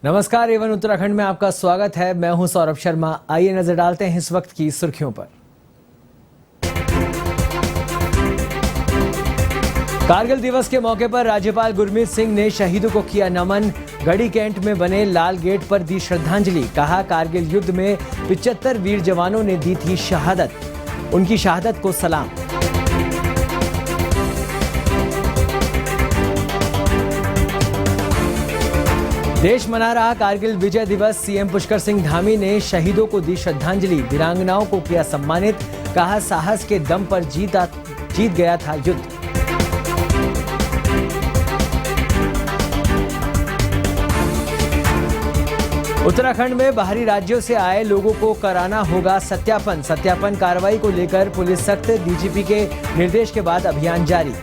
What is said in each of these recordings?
नमस्कार, एवन उत्तराखंड में आपका स्वागत है। मैं हूं सौरभ शर्मा। आइए नजर डालते हैं इस वक्त की सुर्खियों पर। कारगिल दिवस के मौके पर राज्यपाल गुरमीत सिंह ने शहीदों को किया नमन। गढ़ी कैंट में बने लाल गेट पर दी श्रद्धांजलि। कहा, कारगिल युद्ध में 75 वीर जवानों ने दी थी शहादत, उनकी शहादत को सलाम। देश मना रहा कारगिल विजय दिवस। सीएम पुष्कर सिंह धामी ने शहीदों को दी श्रद्धांजलि, वीरांगनाओं को किया सम्मानित। कहा, साहस के दम पर जीत गया था युद्ध। उत्तराखंड में बाहरी राज्यों से आए लोगों को कराना होगा सत्यापन कार्रवाई को लेकर पुलिस सख्त। डीजीपी के निर्देश के बाद अभियान जारी।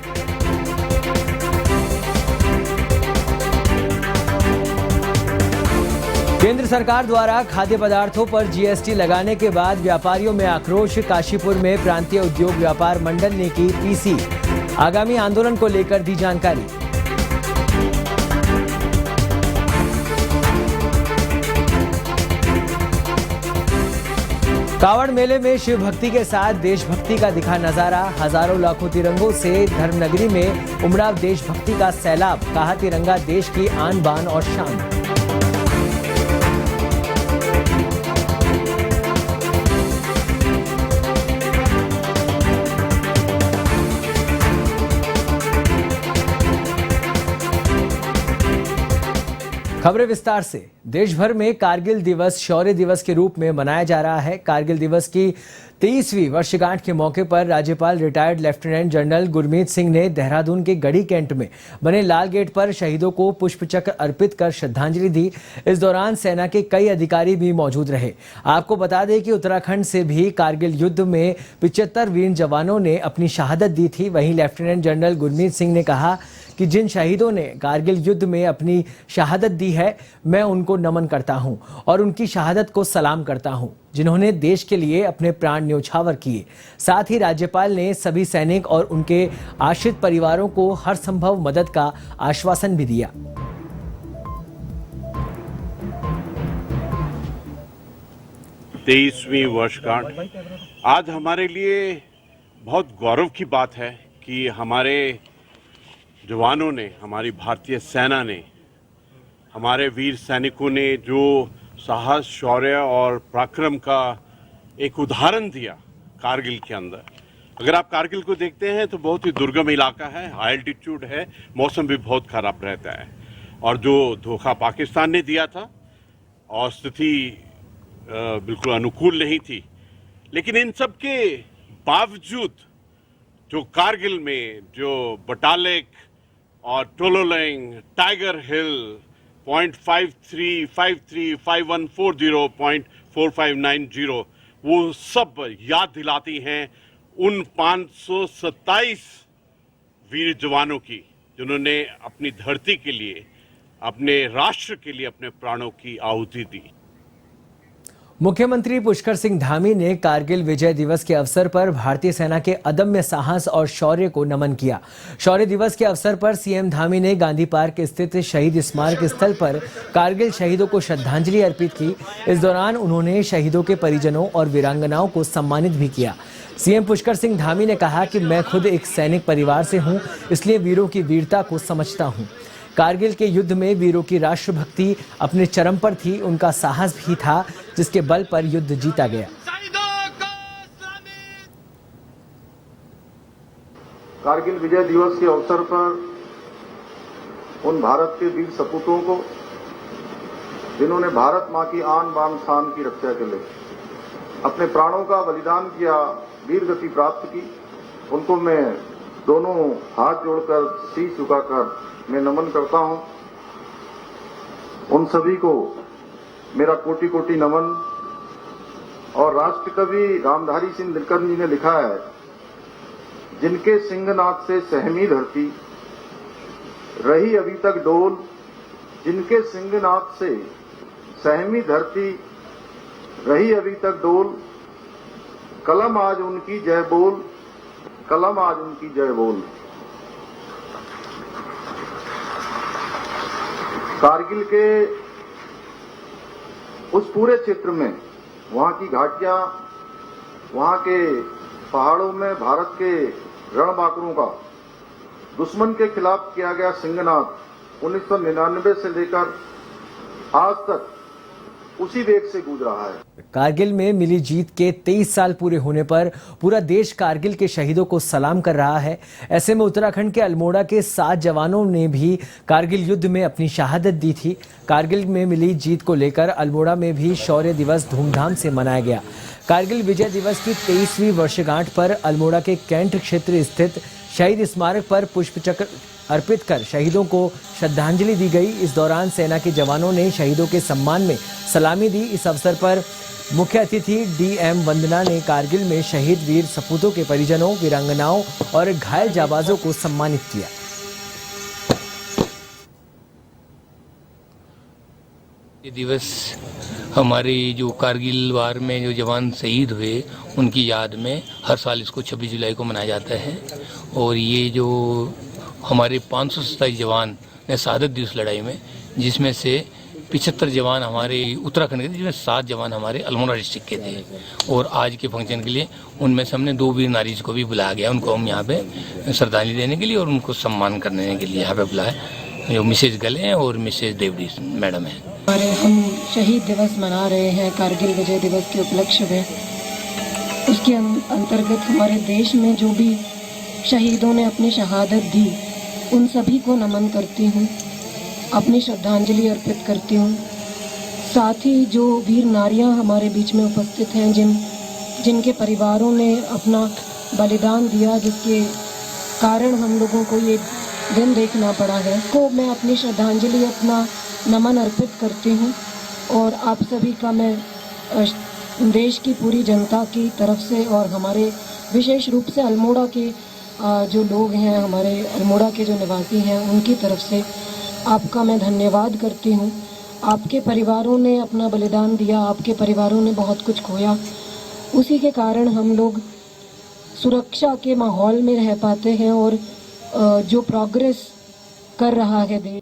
केंद्र सरकार द्वारा खाद्य पदार्थों पर जीएसटी लगाने के बाद व्यापारियों में आक्रोश। काशीपुर में प्रांतीय उद्योग व्यापार मंडल ने की पीसी। आगामी आंदोलन को लेकर दी जानकारी। कावड़ मेले में शिव भक्ति के साथ देशभक्ति का दिखा नजारा। हजारों लाखों तिरंगों से धर्मनगरी में उमड़ा देशभक्ति का सैलाब। कहा, तिरंगा देश की आन बान और शान। खबरें विस्तार से। देश भर में कारगिल दिवस शौर्य दिवस के रूप में मनाया जा रहा है। कारगिल दिवस की 23वीं वर्षगांठ के मौके पर राज्यपाल retired lieutenant general Gurmeet Singh ने देहरादून के गढ़ी कैंट में बने लाल गेट पर शहीदों को पुष्पचक्र अर्पित कर श्रद्धांजलि दी। इस दौरान सेना के कई अधिकारी भी मौजूद रहे। आपको बता दें कि उत्तराखंड से भी कारगिल युद्ध में 75 वीर जवानों ने अपनी शहादत दी थी। वहीं लेफ्टिनेंट जनरल गुरमीत सिंह ने कहा कि जिन शहीदों ने कारगिल युद्ध में अपनी शहादत दी है, मैं उनको नमन करता हूं और उनकी शहादत को सलाम करता हूं, जिन्होंने देश के लिए अपने प्राण न्यौछावर किए। साथ ही राज्यपाल ने सभी सैनिक और उनके आश्रित परिवारों को हर संभव मदद का आश्वासन भी दिया। तेईसवीं वर्षगांठ आज हमारे लिए बहुत गौरव की बात है कि हमारे जवानों ने, हमारी भारतीय सेना ने, हमारे वीर सैनिकों ने जो साहस, शौर्य और पराक्रम का एक उदाहरण दिया कारगिल के अंदर। अगर आप कारगिल को देखते हैं तो बहुत ही दुर्गम इलाका है, हाई एल्टीट्यूड है, मौसम भी बहुत खराब रहता है और जो धोखा पाकिस्तान ने दिया था और स्थिति बिल्कुल अनुकूल नहीं थी, लेकिन इन सब के बावजूद जो कारगिल में जो बटालिक और टोलोलेंग, टाइगर हिल, 0.5353, 5140, 0.4590 वो सब याद दिलाती हैं उन 527 वीर जवानों की जिन्होंने अपनी धरती के लिए, अपने राष्ट्र के लिए अपने प्राणों की आहुति दी। मुख्यमंत्री पुष्कर सिंह धामी ने कारगिल विजय दिवस के अवसर पर भारतीय सेना के अदम्य साहस और शौर्य को नमन किया। शौर्य दिवस के अवसर पर सीएम धामी ने गांधी पार्क स्थित शहीद स्मारक स्थल पर कारगिल शहीदों को श्रद्धांजलि अर्पित की। इस दौरान उन्होंने शहीदों के परिजनों और वीरांगनाओं को सम्मानित भी किया। सीएम पुष्कर सिंह धामी ने कहा कि मैं खुद एक सैनिक परिवार से हूं, इसलिए वीरों की वीरता को समझता हूं। कारगिल के युद्ध में वीरों की राष्ट्रभक्ति अपने चरम पर थी, उनका साहस भी था जिसके बल पर युद्ध जीता गया। कारगिल विजय दिवस के अवसर पर उन भारत के वीर सपूतों को जिन्होंने भारत मां की आन बान शान की रक्षा के लिए अपने प्राणों का बलिदान किया, वीर गति प्राप्त की, उनको मैं दोनों हाथ जोड़कर शीश झुकाकर मैं नमन करता हूं। उन सभी को मेरा कोटि कोटि नमन। और राष्ट्र कवि रामधारी सिंह दिनकर जी ने लिखा है, जिनके सिंहनाद से सहमी धरती रही अभी तक डोल, जिनके सिंहनाद से सहमी धरती रही अभी तक डोल, कलम आज उनकी जय बोल, कलम आज उनकी जय बोल। कारगिल के उस पूरे क्षेत्र में वहां की घाटियां, वहां के पहाड़ों में भारत के रणबांकुरों का दुश्मन के खिलाफ किया गया सिंहनाद 1999 से लेकर आज तक उसी वेग से गूंज रहा है। कारगिल में मिली जीत के 23 साल पूरे होने पर पूरा देश कारगिल के शहीदों को सलाम कर रहा है। ऐसे में उत्तराखंड के अल्मोड़ा के 7 जवानों ने भी कारगिल युद्ध में अपनी शहादत दी थी। कारगिल में मिली जीत को लेकर अल्मोड़ा में भी शौर्य दिवस धूमधाम से मनाया गया। कारगिल विजय दिवस की 23वीं वर्षगांठ पर अल्मोड़ा के कैंट क्षेत्र स्थित शहीद स्मारक पर पुष्पचक्र अर्पित कर शहीदों को श्रद्धांजलि दी गई। इस दौरान सेना के जवानों ने शहीदों के सम्मान में सलामी दी। इस अवसर पर मुख्य अतिथि डीएम वंदना ने कारगिल में शहीद वीर सपूतों के परिजनों, वीरांगनाओं और घायल जाबाजों को सम्मानित किया। ये दिवस हमारे जो कारगिल वार में जो जवान शहीद हुए उनकी याद में हर साल इसको 26 जुलाई को मनाया जाता है। और ये जो हमारे 527 जवान ने शहादत दी उस लड़ाई में, जिसमें से 75 जवान हमारे उत्तराखंड के थे, जिसमें 7 जवान हमारे अल्मोड़ा डिस्ट्रिक्ट के थे। और आज के फंक्शन के लिए उनमें से हमने 2 वीर नारी को भी बुलाया गया। उनको हम यहाँ पे श्रद्धांजलि देने के लिए और उनको सम्मान करने के लिए यहाँ पे बुलाया, जो मिसेज गले हैं और मिसेज देवड़ी मैडम है। हमारे हम शहीद दिवस मना रहे हैं कारगिल विजय दिवस के उपलक्ष्य में। उसके अंतर्गत हमारे देश में जो भी शहीदों ने अपनी शहादत दी उन सभी को नमन करती हूँ, अपनी श्रद्धांजलि अर्पित करती हूँ। साथ ही जो वीर नारियां हमारे बीच में उपस्थित हैं, जिनके परिवारों ने अपना बलिदान दिया, जिसके कारण हम लोगों को ये दिन देखना पड़ा है, को मैं अपनी श्रद्धांजलि, अपना नमन अर्पित करती हूँ। और आप सभी का मैं देश की पूरी जनता की तरफ से और हमारे विशेष रूप से अल्मोड़ा के जो लोग हैं, हमारे अल्मोड़ा के जो निवासी हैं, उनकी तरफ से आपका मैं धन्यवाद करती हूँ। आपके परिवारों ने अपना बलिदान दिया, आपके परिवारों ने बहुत कुछ खोया, उसी के कारण हम लोग सुरक्षा के माहौल में रह पाते हैं और जो प्रोग्रेस कर रहा है देश।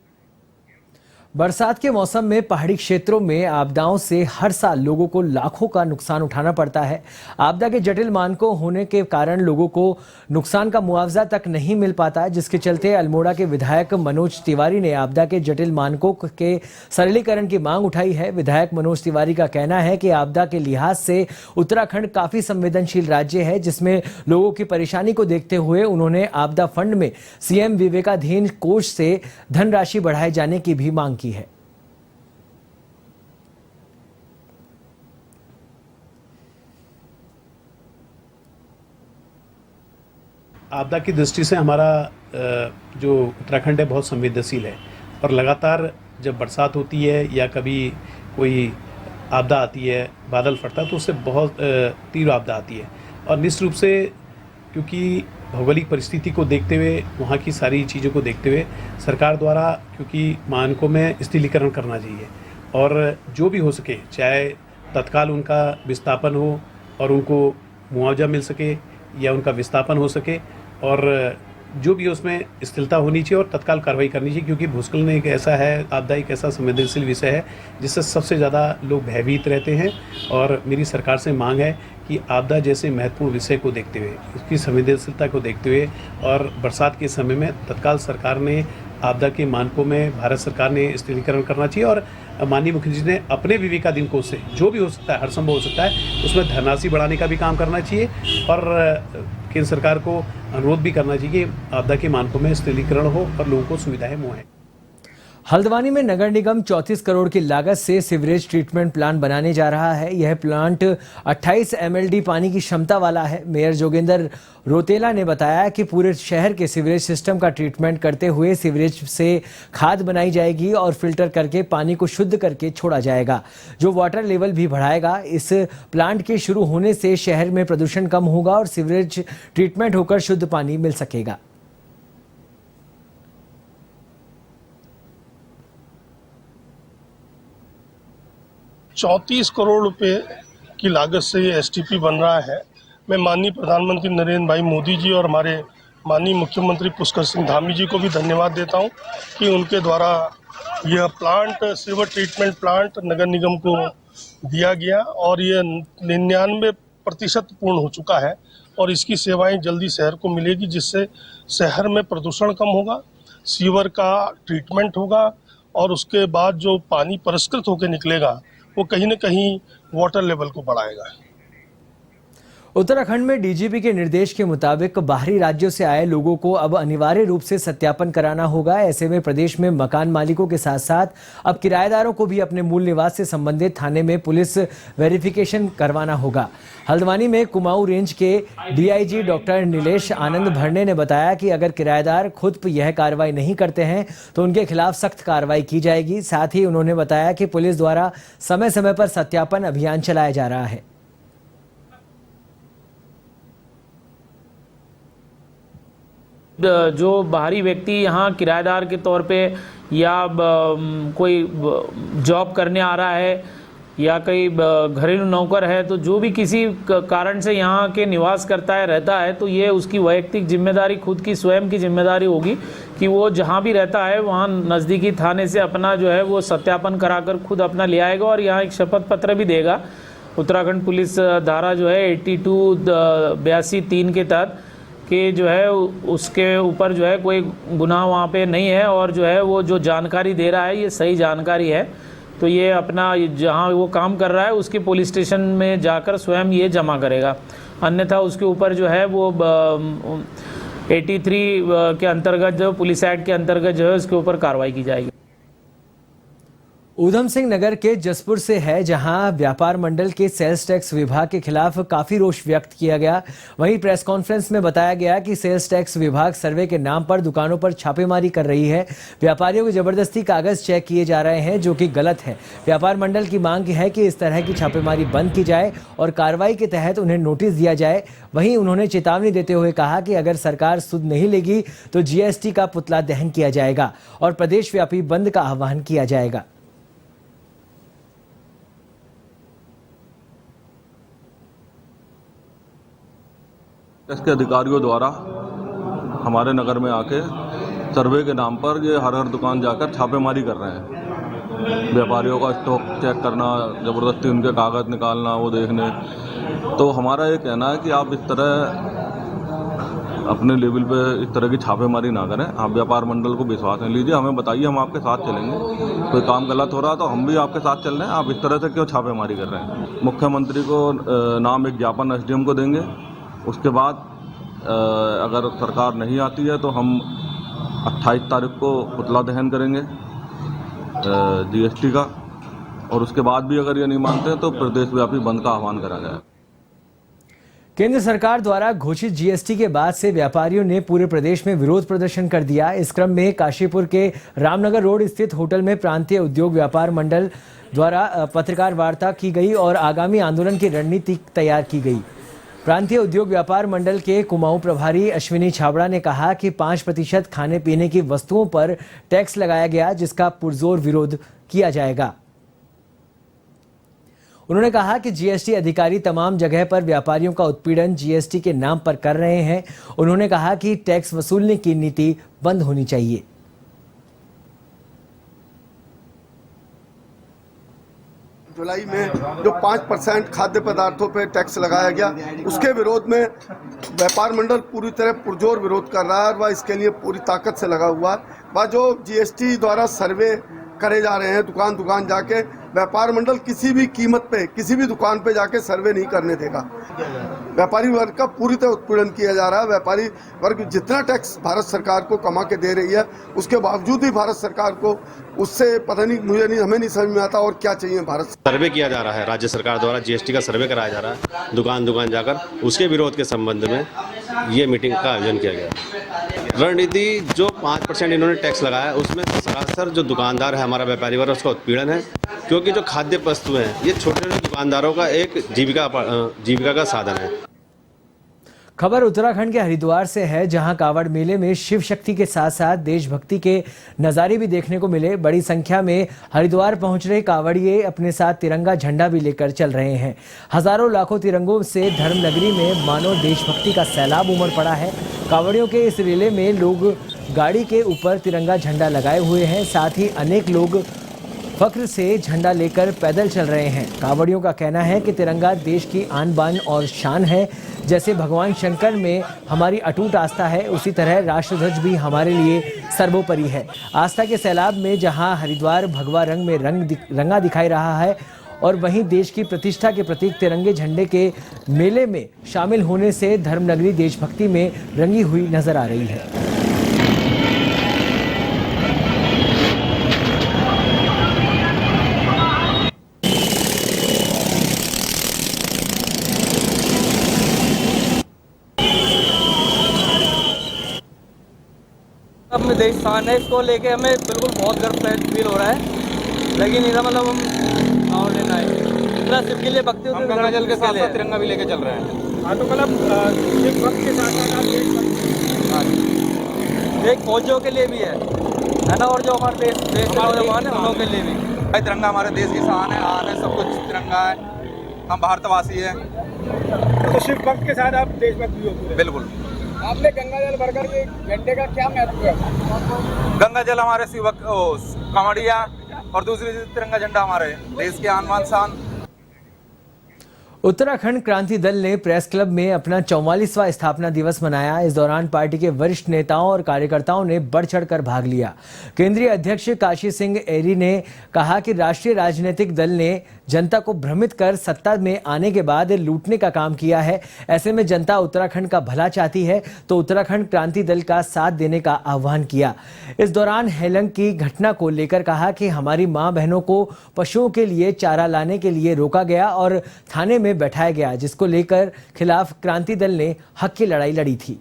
बरसात के मौसम में पहाड़ी क्षेत्रों में आपदाओं से हर साल लोगों को लाखों का नुकसान उठाना पड़ता है। आपदा के जटिल मानकों होने के कारण लोगों को नुकसान का मुआवजा तक नहीं मिल पाता, जिसके चलते अल्मोड़ा के विधायक मनोज तिवारी ने आपदा के जटिल मानकों के सरलीकरण की मांग उठाई है। विधायक मनोज तिवारी का कहना है कि आपदा के लिहाज से उत्तराखंड काफी संवेदनशील राज्य है, जिसमें लोगों की परेशानी को देखते हुए उन्होंने आपदा फंड में सीएम विवेकाधीन कोष से धनराशि बढ़ाए जाने की भी मांग की है। आपदा की दृष्टि से हमारा जो उत्तराखंड है बहुत संवेदनशील है और लगातार जब बरसात होती है या कभी कोई आपदा आती है, बादल फटता है, तो उससे बहुत तीव्र आपदा आती है। और निश्चित रूप से क्योंकि भौगोलिक परिस्थिति को देखते हुए, वहाँ की सारी चीज़ों को देखते हुए सरकार द्वारा क्योंकि मानकों में स्थिरीकरण करना चाहिए और जो भी हो सके, चाहे तत्काल उनका विस्थापन हो और उनको मुआवजा मिल सके या उनका विस्थापन हो सके, और जो भी उसमें स्थिरता होनी चाहिए और तत्काल कार्रवाई करनी चाहिए, क्योंकि भूस्खलन एक ऐसा है, आपदा एक ऐसा संवेदनशील विषय है जिससे सबसे ज़्यादा लोग भयभीत रहते हैं। और मेरी सरकार से मांग है कि आपदा जैसे महत्वपूर्ण विषय को देखते हुए, उसकी संवेदनशीलता को देखते हुए और बरसात के समय में तत्काल सरकार ने आपदा के मानकों में भारत सरकार ने स्थिरीकरण करना चाहिए और माननीय मुख्यमंत्री जी ने अपने विवेकाधीन कोष से जो भी हो सकता है, हर संभव हो सकता है, उसमें धनराशि बढ़ाने का भी काम करना चाहिए और केंद्र सरकार को अनुरोध भी करना चाहिए कि आपदा के मानकों में स्थिरीकरण हो और लोगों को सुविधाएं मुहैया। हल्द्वानी में नगर निगम 34 करोड़ की लागत से सीवरेज ट्रीटमेंट प्लांट बनाने जा रहा है। यह प्लांट 28 MLD पानी की क्षमता वाला है। मेयर जोगेंद्र रोतेला ने बताया कि पूरे शहर के सीवरेज सिस्टम का ट्रीटमेंट करते हुए सीवरेज से खाद बनाई जाएगी और फिल्टर करके पानी को शुद्ध करके छोड़ा जाएगा, जो वाटर लेवल भी बढ़ाएगा। इस प्लांट के शुरू होने से शहर में प्रदूषण कम होगा और सीवरेज ट्रीटमेंट होकर शुद्ध पानी मिल सकेगा। ₹34 करोड़ रुपए की लागत से ये STP बन रहा है। मैं माननीय प्रधानमंत्री नरेंद्र भाई मोदी जी और हमारे माननीय मुख्यमंत्री पुष्कर सिंह धामी जी को भी धन्यवाद देता हूं कि उनके द्वारा यह प्लांट सीवर ट्रीटमेंट प्लांट नगर निगम को दिया गया और ये 99% पूर्ण हो चुका है और इसकी सेवाएं जल्दी शहर को मिलेगी, जिससे शहर में प्रदूषण कम होगा, सीवर का ट्रीटमेंट होगा और उसके बाद जो पानी परिष्कृत होकर निकलेगा वो कहीं न कहीं वाटर लेवल को बढ़ाएगा। उत्तराखंड में डीजीपी के निर्देश के मुताबिक बाहरी राज्यों से आए लोगों को अब अनिवार्य रूप से सत्यापन कराना होगा। ऐसे में प्रदेश में मकान मालिकों के साथ साथ अब किराएदारों को भी अपने मूल निवास से संबंधित थाने में पुलिस वेरिफिकेशन करवाना होगा। हल्द्वानी में कुमाऊं रेंज के डीआईजी डॉक्टर नीलेश आनंद भरने ने बताया कि अगर किराएदार खुद यह कार्रवाई नहीं करते हैं तो उनके खिलाफ सख्त कार्रवाई की जाएगी। साथ ही उन्होंने बताया कि पुलिस द्वारा समय समय पर सत्यापन अभियान चलाया जा रहा है। जो बाहरी व्यक्ति यहाँ किराएदार के तौर पे या कोई जॉब करने आ रहा है या कोई घरेलू नौकर है, तो जो भी किसी कारण से यहाँ के निवास करता है, रहता है, तो ये उसकी वैयक्तिक जिम्मेदारी, खुद की स्वयं की जिम्मेदारी होगी कि वो जहाँ भी रहता है वहाँ नज़दीकी थाने से अपना जो है वो सत्यापन कराकर खुद अपना ले आएगा और यहाँ एक शपथ पत्र भी देगा। उत्तराखंड पुलिस धारा जो है 82-82-3 के तहत कि जो है उसके ऊपर जो है कोई गुनाह वहाँ पे नहीं है और जो है वो जो जानकारी दे रहा है ये सही जानकारी है, तो ये अपना जहाँ वो काम कर रहा है उसके पुलिस स्टेशन में जाकर स्वयं ये जमा करेगा। अन्यथा उसके ऊपर जो है वो 83 के अंतर्गत, जो पुलिस एक्ट के अंतर्गत जो है उसके ऊपर कार्रवाई की जाएगी। ऊधम सिंह नगर के जसपुर से है, जहां व्यापार मंडल के सेल्स टैक्स विभाग के खिलाफ काफी रोष व्यक्त किया गया। वहीं प्रेस कॉन्फ्रेंस में बताया गया कि सेल्स टैक्स विभाग सर्वे के नाम पर दुकानों पर छापेमारी कर रही है। व्यापारियों को जबरदस्ती कागज चेक किए जा रहे हैं, जो कि गलत है। व्यापार मंडल की मांग है कि इस तरह की छापेमारी बंद की जाए और कार्रवाई के तहत उन्हें नोटिस दिया जाए। वहीं उन्होंने चेतावनी देते हुए कहा कि अगर सरकार सुध नहीं लेगी तो जीएसटी का पुतला दहन किया जाएगा और प्रदेशव्यापी बंद का आह्वान किया जाएगा। टैक्स के अधिकारियों द्वारा हमारे नगर में आके सर्वे के नाम पर ये हर दुकान जाकर छापेमारी कर रहे हैं। व्यापारियों का स्टॉक चेक करना, ज़बरदस्ती उनके कागज़ निकालना, वो देखने। तो हमारा ये कहना है कि आप इस तरह अपने लेवल पे इस तरह की छापेमारी ना करें। आप व्यापार मंडल को विश्वास में लीजिए, हमें बताइए, हम आपके साथ चलेंगे। कोई काम गलत हो रहा तो हम भी आपके साथ चल रहे हैं। आप इस तरह से क्यों छापेमारी कर रहे हैं? मुख्यमंत्री को नाम एक ज्ञापन एसडीएम को देंगे। उसके बाद अगर सरकार नहीं आती है तो हम 28 तारीख को पुतला दहन करेंगे जीएसटी का, और उसके बाद भी अगर ये नहीं मानते तो प्रदेशव्यापी बंद का आह्वान करा जाए। केंद्र सरकार द्वारा घोषित जीएसटी के बाद से व्यापारियों ने पूरे प्रदेश में विरोध प्रदर्शन कर दिया। इस क्रम में काशीपुर के रामनगर रोड स्थित होटल में प्रांतीय उद्योग व्यापार मंडल द्वारा पत्रकार वार्ता की गई और आगामी आंदोलन की रणनीति तैयार की गई। प्रांतीय उद्योग व्यापार मंडल के कुमाऊं प्रभारी अश्विनी छाबड़ा ने कहा कि 5% खाने पीने की वस्तुओं पर टैक्स लगाया गया, जिसका पुरजोर विरोध किया जाएगा। उन्होंने कहा कि जीएसटी अधिकारी तमाम जगह पर व्यापारियों का उत्पीड़न जीएसटी के नाम पर कर रहे हैं। उन्होंने कहा कि टैक्स वसूलने की नीति बंद होनी चाहिए। जुलाई में जो 5% खाद्य पदार्थों पर टैक्स लगाया गया, उसके विरोध में व्यापार मंडल पूरी तरह पुरजोर विरोध कर रहा है और वह इसके लिए पूरी ताकत से लगा हुआ है। वह जो जीएसटी द्वारा सर्वे करे जा रहे हैं, दुकान दुकान जाके, व्यापार मंडल किसी भी कीमत पे किसी भी दुकान पे जाके सर्वे नहीं करने देगा। व्यापारी वर्ग का पूरी तरह उत्पीड़न किया जा रहा है। व्यापारी वर्ग जितना टैक्स भारत सरकार को कमा के दे रही है, उसके बावजूद भी भारत सरकार को उससे पता नहीं, मुझे नहीं, हमें नहीं समझ में आता और क्या चाहिए भारत। सर्वे किया जा रहा है, राज्य सरकार द्वारा जीएसटी का सर्वे कराया जा रहा है दुकान दुकान जाकर। उसके विरोध के संबंध में ये मीटिंग का आयोजन किया गया। रणनीति जो 5% इन्होंने टैक्स लगाया, उसमें सरासर जो दुकानदार है, हमारा व्यापारी वर्ग, उसका उत्पीड़न है। क्योंकि जो खाद्य वस्तु हैं, ये छोटे छोटे दुकानदारों का एक जीविका का साधन है। खबर उत्तराखंड के हरिद्वार से है, जहां कावड़ मेले में शिव शक्ति के साथ साथ देशभक्ति के नज़ारे भी देखने को मिले। बड़ी संख्या में हरिद्वार पहुंच रहे कावड़िए अपने साथ तिरंगा झंडा भी लेकर चल रहे हैं। हजारों लाखों तिरंगों से धर्म नगरी में मानो देशभक्ति का सैलाब उमड़ पड़ा है। कावड़ियों के इस रिले में लोग गाड़ी के ऊपर तिरंगा झंडा लगाए हुए हैं। साथ ही अनेक लोग फख्र से झंडा लेकर पैदल चल रहे हैं। कांवड़ियों का कहना है कि तिरंगा देश की आन बान और शान है। जैसे भगवान शंकर में हमारी अटूट आस्था है, उसी तरह राष्ट्रध्वज भी हमारे लिए सर्वोपरि है। आस्था के सैलाब में जहां हरिद्वार भगवा रंग में रंगा दिखाई रहा है और वहीं देश की प्रतिष्ठा के प्रतीक तिरंगे झंडे के मेले में शामिल होने से धर्मनगरी देशभक्ति में रंगी हुई नजर आ रही है। अपने देश शान है, इसको लेके हमें बिल्कुल बहुत गर्व फील हो रहा है। लेकिन इधर मतलब हम गाँव लेना है इतना सिर्फ के लिए भक्ति होती है, गंगा जल के साथ साथ तिरंगा भी लेके चल रहे हैं। हाँ, तो मतलब सिर्फ भक्त के साथ साथ देश फौजियों के लिए भी है ना, और जो हमारे देश के नौजवान है उन लोगों के लिए भी। भाई तिरंगा हमारे देश की शान है, आन है, सब कुछ तिरंगा है, हम भारतवासी हैं। तो सिर्फ भक्त के साथ आप देशभक्त भी हो? बिल्कुल। आपने गंगा जल भरकर के झंडे का क्या महत्व है? गंगा जल हमारे कांवड़िया और दूसरी तिरंगा झंडा हमारे देश के आन बान शान। उत्तराखंड क्रांति दल ने प्रेस क्लब में अपना 44वां स्थापना दिवस मनाया। इस दौरान पार्टी के वरिष्ठ नेताओं और कार्यकर्ताओं ने बढ़ चढ़कर भाग लिया। केंद्रीय अध्यक्ष काशी सिंह एरी ने कहा कि राष्ट्रीय राजनीतिक दल ने जनता को भ्रमित कर सत्ता में आने के बाद लूटने का काम किया है। ऐसे में जनता उत्तराखंड का भला चाहती है तो उत्तराखंड क्रांति दल का साथ देने का आह्वान किया। इस दौरान हेलंग की घटना को लेकर कहा कि हमारी मां बहनों को पशुओं के लिए चारा लाने के लिए रोका गया और थाने में बैठाया गया, जिसको लेकर खिलाफ क्रांति दल ने हक की लड़ाई लड़ी थी।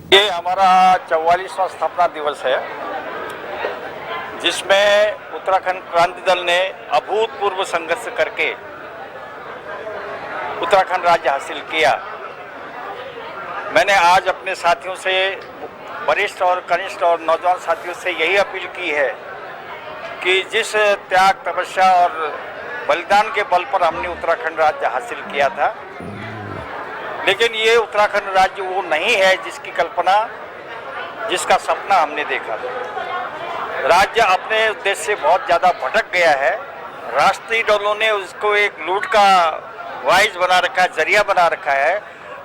ये हमारा 44वां स्थापना दिवस है, जिसमें उत्तराखंड क्रांति दल ने अभूतपूर्व संघर्ष करके उत्तराखंड राज्य हासिल किया। मैंने आज अपने साथियों से, वरिष्ठ और कनिष्ठ और नौजवान साथियों से यही अपील की है कि जिस त्याग, तपस्या और बलिदान के बल पर हमने उत्तराखंड राज्य हासिल किया था, लेकिन ये उत्तराखंड राज्य वो नहीं है जिसकी कल्पना, जिसका सपना हमने देखा था। राज्य अपने उद्देश्य से बहुत ज़्यादा भटक गया है। राष्ट्रीय दलों ने उसको एक लूट का वाइज बना रखा है, जरिया बना रखा है,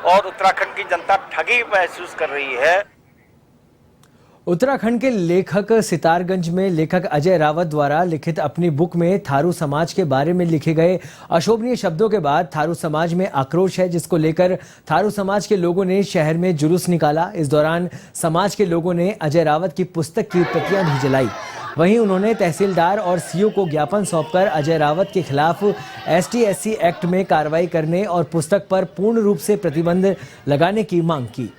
और उत्तराखंड की जनता ठगी महसूस कर रही है। उत्तराखंड के लेखक सितारगंज में लेखक अजय रावत द्वारा लिखित अपनी बुक में थारू समाज के बारे में लिखे गए अशोभनीय शब्दों के बाद थारू समाज में आक्रोश है, जिसको लेकर थारू समाज के लोगों ने शहर में जुलूस निकाला। इस दौरान समाज के लोगों ने अजय रावत की पुस्तक की प्रतियां भी जलाई। वहीं उन्होंने तहसीलदार और सीओ को ज्ञापन सौंपकर अजय रावत के खिलाफ ST/SC एक्ट में कार्रवाई करने और पुस्तक पर पूर्ण रूप से प्रतिबंध लगाने की मांग की।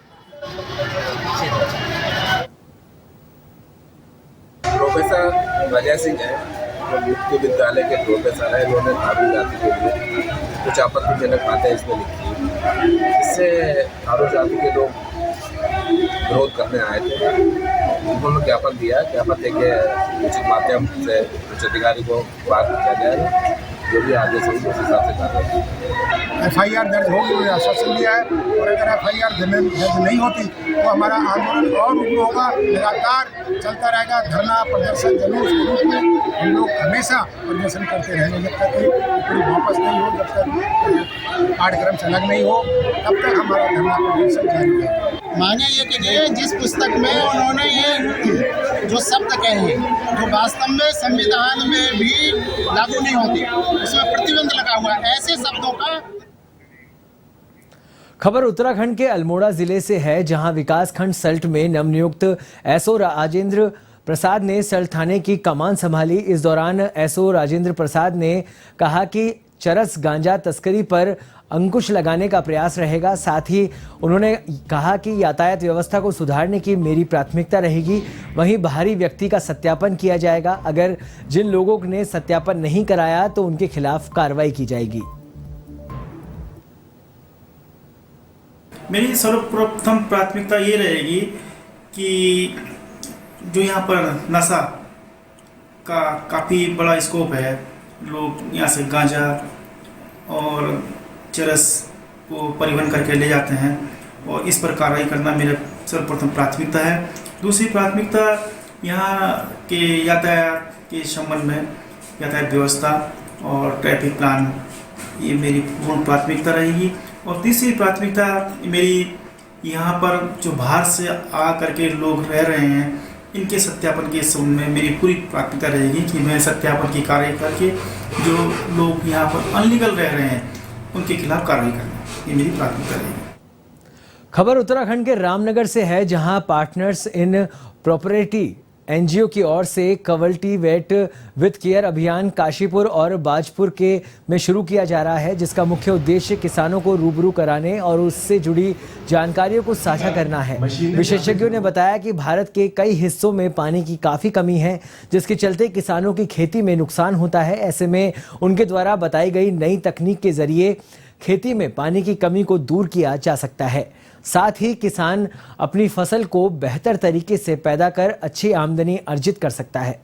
प्रोफेसर अजय सिंह है, जो मुक्ति विद्यालय के प्रोफेसर है। इन्होंने थारू जाति के लिए कुछ आपत्तिजनक बातें इसमें लिखी, इससे थारू जाति के लोग विरोध करने आए थे। उन्होंने ज्ञापन दिया, ज्ञापन देके उचित माध्यम से उच्च अधिकारी को बात किया जाएगा, जो भी आदेश होगी उस हिसाब से कार्रवाई। FIR दर्ज होगी, उन्होंने आश्वासन दिया है, और अगर FIR दर्ज नहीं होती तो हमारा आंदोलन और उग्र होगा, लगातार चलता रहेगा। धरना प्रदर्शन जुलूस के रूप में हम लोग हमेशा प्रदर्शन करते रहेंगे जब तक कोई वापस नहीं हो, जब तक कार्यक्रम से अलग नहीं हो, तब तक हमारा धरना प्रदर्शन जारी है। माने ये कि जिस पुस्तक में उन्होंने ये जो शब्द कहे हैं, जो वास्तव में संविधान में भी लागू नहीं होती, उसमें प्रतिबंध लगा हुआ है, ऐसे शब्दों का। खबर उत्तराखंड के अल्मोड़ा जिले से है, जहां विकासखंड सल्ट में नवनियुक्त एसओ राजेंद्र प्रसाद ने सल्ट थाने की कमान संभाली। इस दौरान एसओ राजेंद्र प्रसाद ने कहा कि चरस गांजा तस्करी पर अंकुश लगाने का प्रयास रहेगा। साथ ही उन्होंने कहा कि यातायात व्यवस्था को सुधारने की मेरी प्राथमिकता रहेगी। वहीं बाहरी व्यक्ति का सत्यापन किया जाएगा। अगर जिन लोगों ने सत्यापन नहीं कराया तो उनके खिलाफ कार्रवाई की जाएगी। मेरी सर्वप्रथम प्राथमिकता ये रहेगी कि जो यहाँ पर नशा का काफ़ी बड़ा स्कोप है, लोग यहाँ से गांजा और चरस को परिवहन करके ले जाते हैं, और इस पर कार्रवाई करना मेरा सर्वप्रथम प्राथमिकता है। दूसरी प्राथमिकता यहाँ के यातायात के संबंध में यातायात व्यवस्था और ट्रैफिक प्लान, ये मेरी पूर्ण प्राथमिकता रहेगी। और तीसरी प्राथमिकता मेरी यहाँ पर जो बाहर से आ करके लोग रह रहे हैं, इनके सत्यापन के संबंध में मेरी पूरी प्राथमिकता रहेगी कि मैं सत्यापन की कार्रवाई करके जो लोग यहाँ पर अनलीगल रह रहे हैं उनके खिलाफ कार्रवाई करना, ये मेरी प्राथमिकता रहेगी। खबर उत्तराखंड के रामनगर से है, जहां पार्टनर्स इन प्रॉपर्टी एनजीओ की ओर से कल्टीवेट विथ केयर अभियान काशीपुर और बाजपुर के में शुरू किया जा रहा है, जिसका मुख्य उद्देश्य किसानों को रूबरू कराने और उससे जुड़ी जानकारियों को साझा करना है। विशेषज्ञों ने बताया कि भारत के कई हिस्सों में पानी की काफ़ी कमी है, जिसके चलते किसानों की खेती में नुकसान होता है। ऐसे में उनके द्वारा बताई गई नई तकनीक के जरिए खेती में पानी की कमी को दूर किया जा सकता है। साथ ही किसान अपनी फसल को बेहतर तरीके से पैदा कर अच्छी आमदनी अर्जित कर सकता है।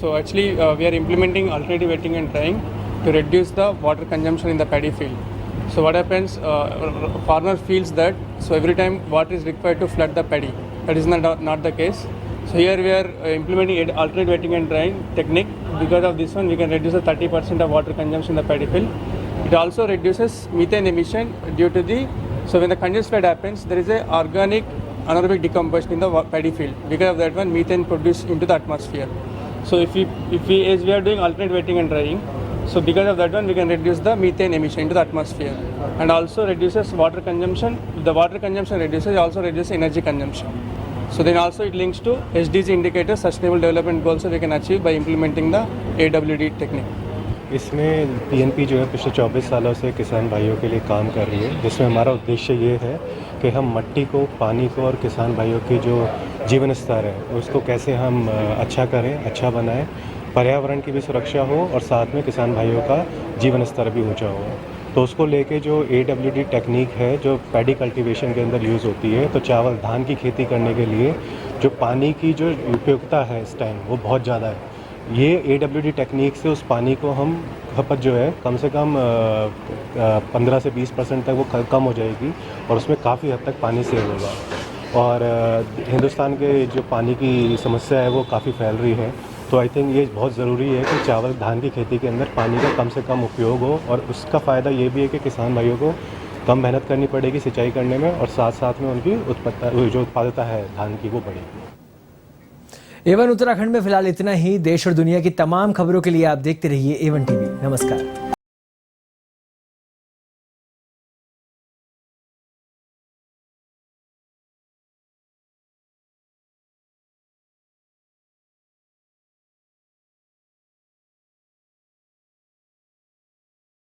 So actually we are implementing alternative wetting and drying to reduce the water consumption in the paddy field. So what happens, farmer feels that so every time water is required to flood the paddy. That is not the case. So here we are implementing alternate wetting and drying technique. Because of this one, we can reduce the 30% of water consumption in the paddy field. It also reduces methane emission due to so when the condensed flood happens, there is a organic anaerobic decomposition in the paddy field. Because of that one, methane produced into the atmosphere. So as we are doing alternate wetting and drying, so because of that one, we can reduce the methane emission into the atmosphere, and also reduces water consumption. The water consumption reduces, also reduces energy consumption. So then also it links to SDG indicators, Sustainable Development Goals, we can achieve by implementing the AWD technique. इसमें PNP जो है पिछले 24 सालों से किसान भाइयों के लिए काम कर रही है, जिसमें हमारा उद्देश्य ये है कि हम मिट्टी को, पानी को और किसान भाइयों की जो जीवन स्तर है उसको कैसे हम अच्छा करें, अच्छा बनाएं, पर्यावरण की भी सुरक्षा हो और साथ में किसान भाइयों का जीवन स्तर भी ऊंचा हो। तो उसको लेके जो AWD टेक्निक है जो पैडी कल्टीवेशन के अंदर यूज़ होती है, तो चावल धान की खेती करने के लिए जो पानी की जो उपयोगिता है इस टाइम वो बहुत ज़्यादा है। ये AWD टेक्निक से उस पानी को हम खपत जो है कम से कम 15 से 20% तक वो कम हो जाएगी और उसमें काफ़ी हद तक पानी सेव होगा। और हिंदुस्तान के जो पानी की समस्या है वो काफ़ी फैल रही है, तो आई थिंक ये बहुत ज़रूरी है कि चावल धान की खेती के अंदर पानी का कम से कम उपयोग हो, और उसका फ़ायदा ये भी है कि किसान भाइयों को कम मेहनत करनी पड़ेगी सिंचाई करने में, और साथ साथ में उनकी जो उत्पादकता है धान की वो बढ़ेगी। A1 उत्तराखंड में फिलहाल इतना ही। देश और दुनिया की तमाम खबरों के लिए आप देखते रहिए A1 TV। नमस्कार।